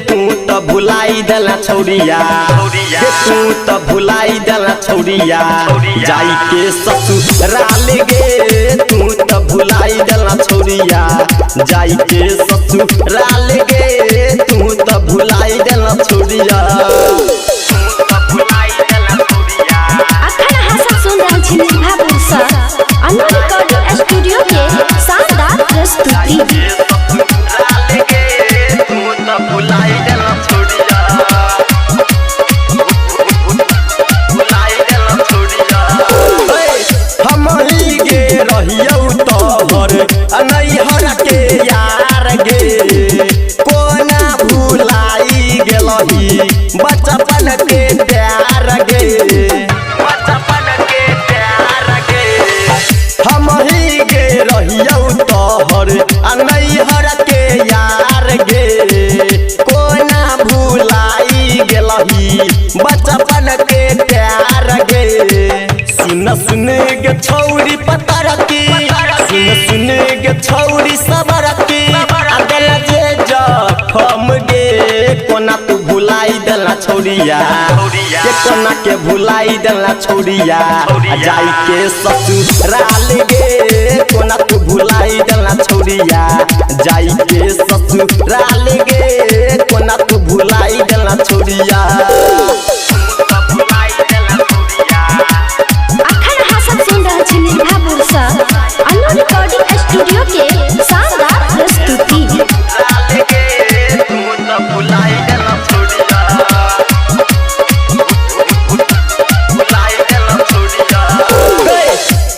तू तो भुलाई देला छौरिया तू तो भुलाई देला छौरिया जाई के ससुराल गे तू तो भुलाई देला छौरिया जाई के ससुराल गे तू तो भुलाई देला छौरिया। अखन हासा सुन रहल छी निर्भापुर से अन्नू रिकॉर्डिंग स्टूडियो के शानदार प्रस्तुति। नैहर के यार गे कोना भुलाई गेलही बचपन के प्यार गे बचपन के प्यार गे हम ही गे रहियौ तोहर नैहर के यार गे कोना भुलाई गेलही बचपन के प्यार गे। सुन सुन गे छौरी पतर की सुन गे छौरी सबर की दिल जे जखम गे कोना तू भुलाई देला छौरिया के कोना के भुलाई देला छौरिया जाई के ससुराल गे कोना तू भुलाई देला छौरिया जाई के ससुराल गे कोना तू भुलाई देला छौरिया। अखन हासा सुन रहल छी निर्भापुर से अन्नू रिकॉर्डिंग स्टूडियो के शानदार प्रस्तुति।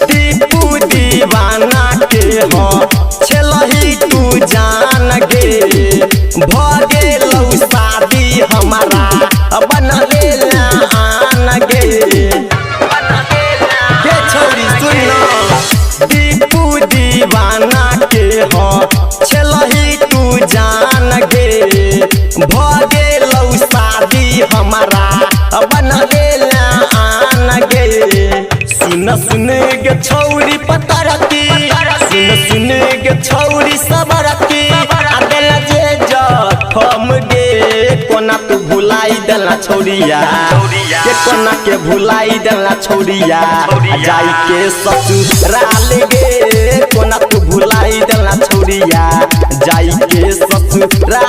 दीपू दीवाना के हाँ छलही तू जान गे भगे लौ शादी हमारा बन लेला आन गे छौरी सुन दीपू दीवाना के हाँ छलही तू जान गे भगे लौ शादी हमारा बन लेला आन गे। सुन सुन गे छौरी पतर की सुन गे छौरी सबर की दिल जे जखम गे कोना तू भुलाई देला छौरिया के कोना के भुलाई देला छौरिया जाई के ससुराल गे कोना तू भुलाई देला छौरिया जाई के ससुराल